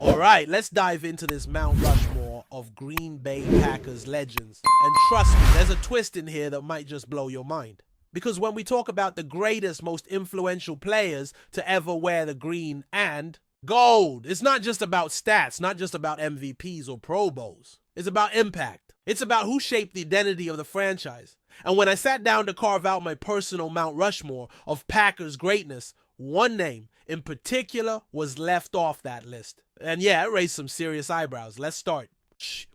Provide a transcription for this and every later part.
All right, let's dive into this Mount Rushmore of Green Bay Packers legends. And trust me, there's a twist in here that might just blow your mind. Because when we talk about the greatest, most influential players to ever wear the green and gold, it's not just about stats, not just about MVPs or Pro Bowls. It's about impact. It's about who shaped the identity of the franchise. And when I sat down to carve out my personal Mount Rushmore of Packers greatness, one name in particular was left off that list. And yeah, it raised some serious eyebrows. Let's start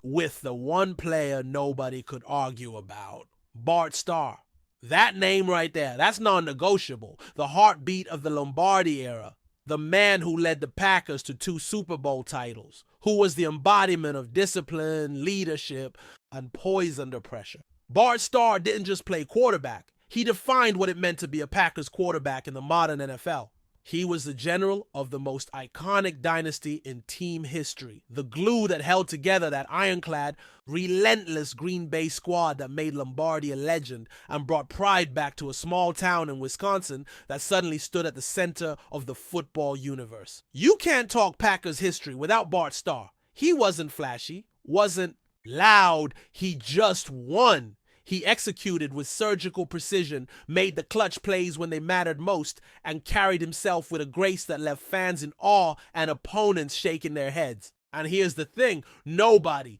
with the one player nobody could argue about, Bart Starr. That name right there, that's non-negotiable. The heartbeat of the Lombardi era. The man who led the Packers to 2 Super Bowl titles. Who was the embodiment of discipline, leadership, and poise under pressure. Bart Starr didn't just play quarterback. He defined what it meant to be a Packers quarterback in the modern NFL. He was the general of the most iconic dynasty in team history. The glue that held together that ironclad, relentless Green Bay squad that made Lombardi a legend and brought pride back to a small town in Wisconsin that suddenly stood at the center of the football universe. You can't talk Packers history without Bart Starr. He wasn't flashy, wasn't loud, he just won. He executed with surgical precision, made the clutch plays when they mattered most, and carried himself with a grace that left fans in awe and opponents shaking their heads. And here's the thing, nobody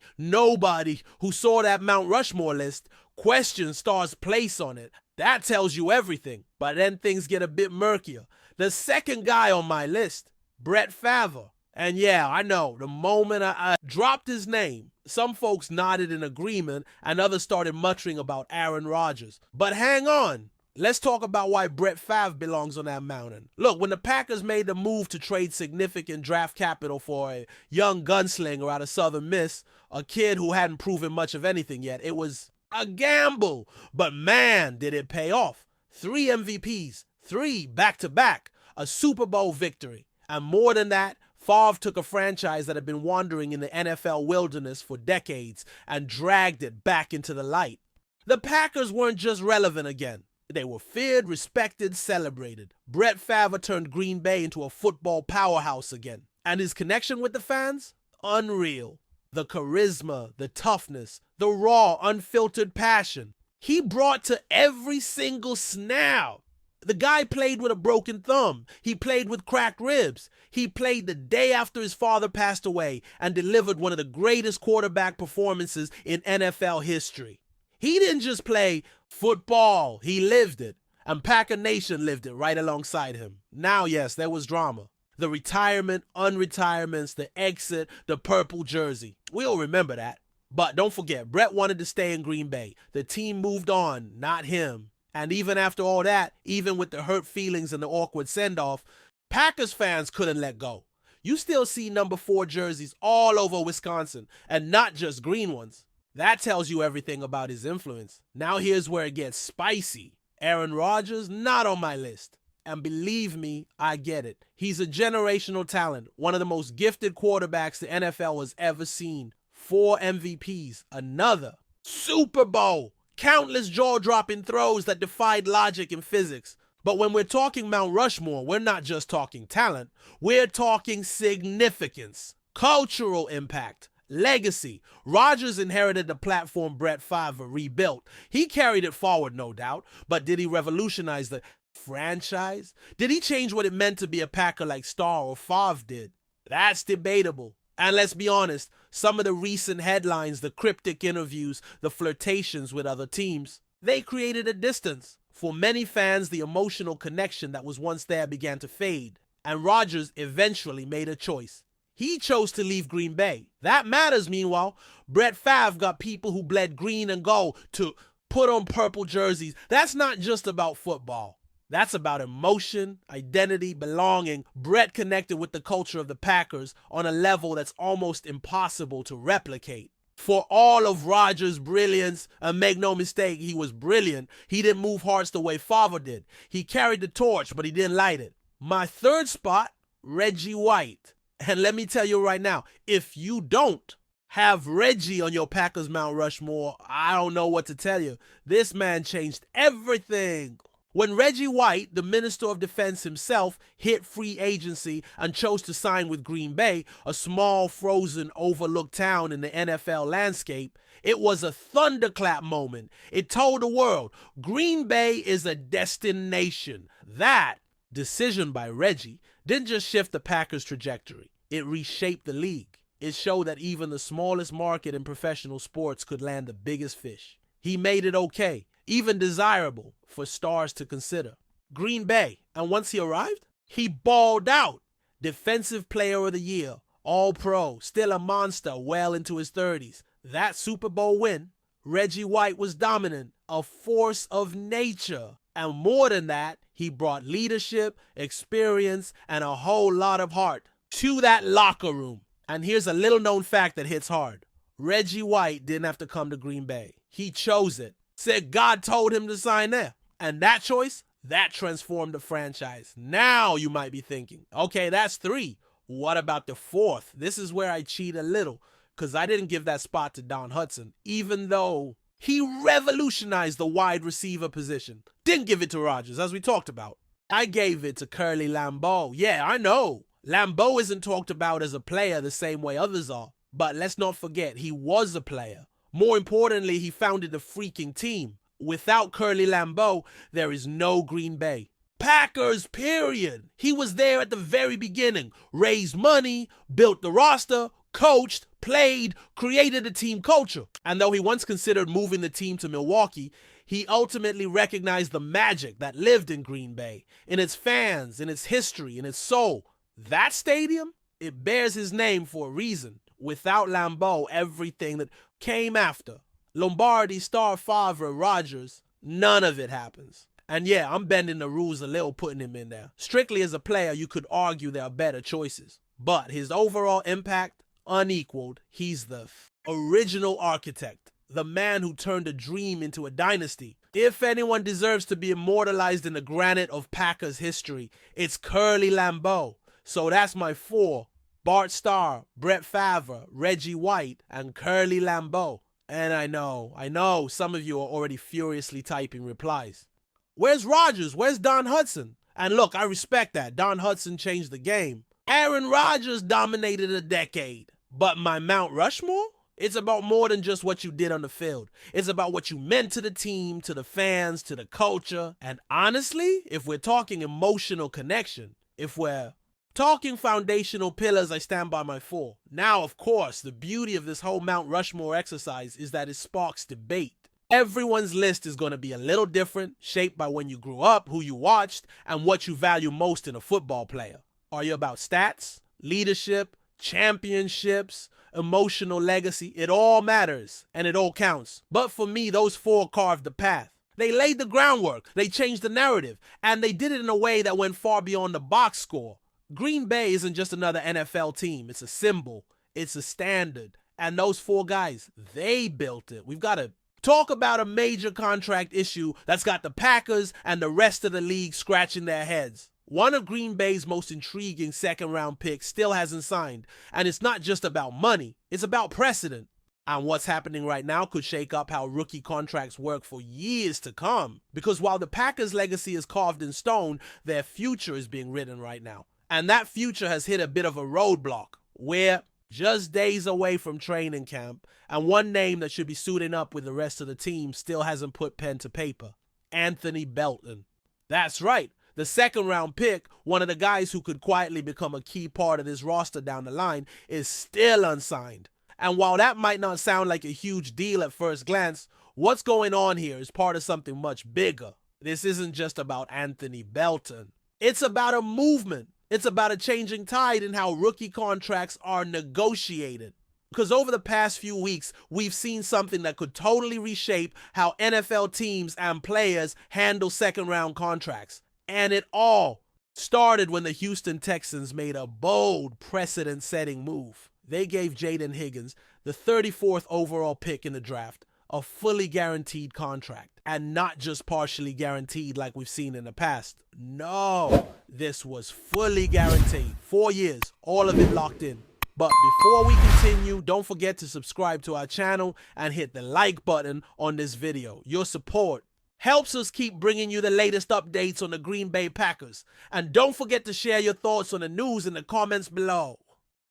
who saw that Mount Rushmore list questioned Starr's place on it. That tells you everything. But then things get a bit murkier. The second guy on my list, Brett Favre. And yeah, I know, the moment I dropped his name, some folks nodded in agreement and others started muttering about Aaron Rodgers. But hang on, let's talk about why Brett Favre belongs on that mountain. Look, when the Packers made the move to trade significant draft capital for a young gunslinger out of Southern Miss, a kid who hadn't proven much of anything yet, it was a gamble. But man, did it pay off. 3 MVPs, 3 back-to-back, a Super Bowl victory, and more than that, Favre took a franchise that had been wandering in the NFL wilderness for decades and dragged it back into the light. The Packers weren't just relevant again. They were feared, respected, celebrated. Brett Favre turned Green Bay into a football powerhouse again. And his connection with the fans? Unreal. The charisma, the toughness, the raw, unfiltered passion. He brought to every single snap. The guy played with a broken thumb. He played with cracked ribs. He played the day after his father passed away and delivered one of the greatest quarterback performances in NFL history. He didn't just play football, he lived it. And Packer Nation lived it right alongside him. Now, yes, there was drama. The retirement, unretirements, the exit, the purple jersey. We all remember that. But don't forget, Brett wanted to stay in Green Bay. The team moved on, not him. And even after all that, even with the hurt feelings and the awkward send-off, Packers fans couldn't let go. You still see number 4 jerseys all over Wisconsin, and not just green ones. That tells you everything about his influence. Now here's where it gets spicy. Aaron Rodgers, not on my list. And believe me, I get it. He's a generational talent, one of the most gifted quarterbacks the NFL has ever seen. 4 MVPs, another Super Bowl. Countless jaw-dropping throws that defied logic and physics. But when we're talking Mount Rushmore, we're not just talking talent. We're talking significance, cultural impact, legacy. Rodgers inherited the platform Brett Favre rebuilt. He carried it forward, no doubt. But did he revolutionize the franchise? Did he change what it meant to be a Packer like Starr or Favre did? That's debatable. And let's be honest, some of the recent headlines, the cryptic interviews, the flirtations with other teams, they created a distance. For many fans, the emotional connection that was once there began to fade. And Rodgers eventually made a choice. He chose to leave Green Bay. That matters, meanwhile. Brett Favre got people who bled green and gold to put on purple jerseys. That's not just about football. That's about emotion, identity, belonging. Brett connected with the culture of the Packers on a level that's almost impossible to replicate. For all of Rodgers' brilliance, and make no mistake, he was brilliant, he didn't move hearts the way Favre did. He carried the torch, but he didn't light it. My third spot, Reggie White. And let me tell you right now, if you don't have Reggie on your Packers Mount Rushmore, I don't know what to tell you. This man changed everything. When Reggie White, the Minister of Defense himself, hit free agency and chose to sign with Green Bay, a small, frozen, overlooked town in the NFL landscape, it was a thunderclap moment. It told the world, Green Bay is a destination. That decision by Reggie didn't just shift the Packers' trajectory. It reshaped the league. It showed that even the smallest market in professional sports could land the biggest fish. He made it okay, even desirable, for stars to consider. Green Bay, and once he arrived, he balled out. Defensive Player of the Year, All-Pro, still a monster well into his 30s. That Super Bowl win, Reggie White was dominant, a force of nature. And more than that, he brought leadership, experience, and a whole lot of heart to that locker room. And here's a little known fact that hits hard. Reggie White didn't have to come to Green Bay. He chose it. Said God told him to sign there. And that choice, that transformed the franchise. Now you might be thinking, okay, that's 3. What about the 4th? This is where I cheat a little, because I didn't give that spot to Don Hutson, even though he revolutionized the wide receiver position. Didn't give it to Rodgers, as we talked about. I gave it to Curly Lambeau. Yeah, I know. Lambeau isn't talked about as a player the same way others are. But let's not forget, he was a player. More importantly, he founded a freaking team. Without Curly Lambeau, there is no Green Bay. Packers, period. He was there at the very beginning. Raised money, built the roster, coached, played, created a team culture. And though he once considered moving the team to Milwaukee, he ultimately recognized the magic that lived in Green Bay, in its fans, in its history, in its soul. That stadium, it bears his name for a reason. Without Lambeau, everything that came after, Lombardi, Star, Favre, Rodgers, none of it happens. And yeah, I'm bending the rules a little putting him in there. Strictly as a player, you could argue there are better choices. But his overall impact, unequaled. He's the original architect, the man who turned a dream into a dynasty. If anyone deserves to be immortalized in the granite of Packers history, it's Curly Lambeau. So that's my 4. Bart Starr, Brett Favre, Reggie White, and Curly Lambeau. And I know, some of you are already furiously typing replies. Where's Rodgers? Where's Don Hutson? And look, I respect that. Don Hutson changed the game. Aaron Rodgers dominated a decade. But my Mount Rushmore? It's about more than just what you did on the field. It's about what you meant to the team, to the fans, to the culture. And honestly, if we're talking emotional connection, if we're talking foundational pillars, I stand by my 4. Now, of course, the beauty of this whole Mount Rushmore exercise is that it sparks debate. Everyone's list is going to be a little different, shaped by when you grew up, who you watched, and what you value most in a football player. Are you about stats, leadership, championships, emotional legacy? It all matters, and it all counts. But for me, those 4 carved the path. They laid the groundwork, they changed the narrative, and they did it in a way that went far beyond the box score. Green Bay isn't just another NFL team. It's a symbol. It's a standard. And those 4 guys, they built it. We've got to talk about a major contract issue that's got the Packers and the rest of the league scratching their heads. One of Green Bay's most intriguing second-round picks still hasn't signed. And it's not just about money. It's about precedent. And what's happening right now could shake up how rookie contracts work for years to come. Because while the Packers' legacy is carved in stone, their future is being written right now. And that future has hit a bit of a roadblock. We're just days away from training camp, and one name that should be suiting up with the rest of the team still hasn't put pen to paper. Anthony Belton. That's right. The second-round pick, one of the guys who could quietly become a key part of this roster down the line, is still unsigned. And while that might not sound like a huge deal at first glance, what's going on here is part of something much bigger. This isn't just about Anthony Belton. It's about a movement. It's about a changing tide in how rookie contracts are negotiated. Because over the past few weeks, we've seen something that could totally reshape how NFL teams and players handle second-round contracts. And it all started when the Houston Texans made a bold precedent-setting move. They gave Jaden Higgins, the 34th overall pick in the draft, a fully guaranteed contract. And not just partially guaranteed like we've seen in the past. No, this was fully guaranteed. 4 years, all of it locked in. But before we continue, don't forget to subscribe to our channel and hit the like button on this video. Your support helps us keep bringing you the latest updates on the Green Bay Packers. And don't forget to share your thoughts on the news in the comments below.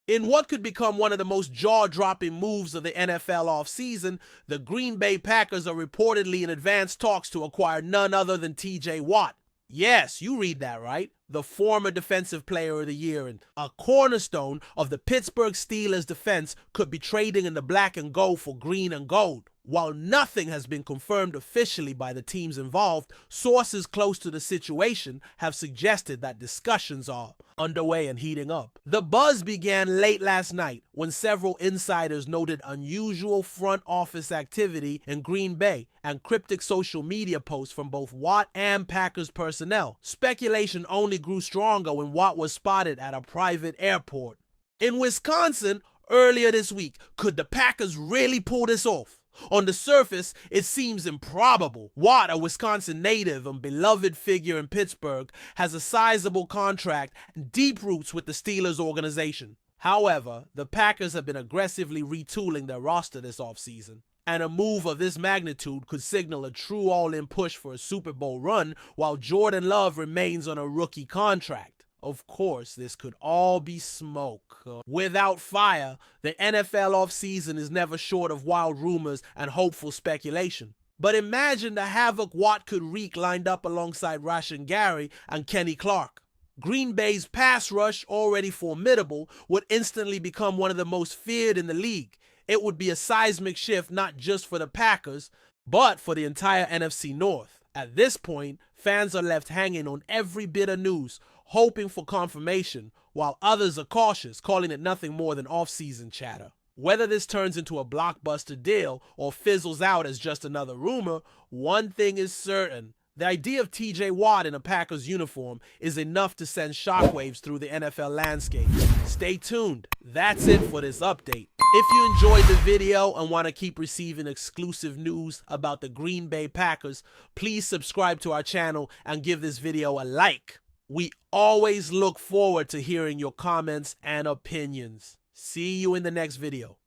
In what could become one of the most jaw-dropping moves of the NFL offseason, the Green Bay Packers are reportedly in advanced talks to acquire none other than TJ Watt. Yes, you read that right. The former Defensive Player of the Year and a cornerstone of the Pittsburgh Steelers defense could be trading in the black and gold for green and gold. While nothing has been confirmed officially by the teams involved, sources close to the situation have suggested that discussions are underway and heating up. The buzz began late last night when several insiders noted unusual front office activity in Green Bay and cryptic social media posts from both Watt and Packers personnel. Speculation only grew stronger when Watt was spotted at a private airport. In Wisconsin earlier this week, could the Packers really pull this off? On the surface, it seems improbable. Watt, a Wisconsin native and beloved figure in Pittsburgh, has a sizable contract and deep roots with the Steelers organization. However, the Packers have been aggressively retooling their roster this offseason, and a move of this magnitude could signal a true all-in push for a Super Bowl run while Jordan Love remains on a rookie contract. Of course, this could all be smoke. Without fire, the NFL offseason is never short of wild rumors and hopeful speculation. But imagine the havoc Watt could wreak lined up alongside Rashan Gary and Kenny Clark. Green Bay's pass rush, already formidable, would instantly become one of the most feared in the league. It would be a seismic shift not just for the Packers, but for the entire NFC North. At this point, fans are left hanging on every bit of news, hoping for confirmation, while others are cautious, calling it nothing more than off-season chatter. Whether this turns into a blockbuster deal or fizzles out as just another rumor, one thing is certain. The idea of TJ Watt in a Packers uniform is enough to send shockwaves through the NFL landscape. Stay tuned. That's it for this update. If you enjoyed the video and want to keep receiving exclusive news about the Green Bay Packers, please subscribe to our channel and give this video a like. We always look forward to hearing your comments and opinions. See you in the next video.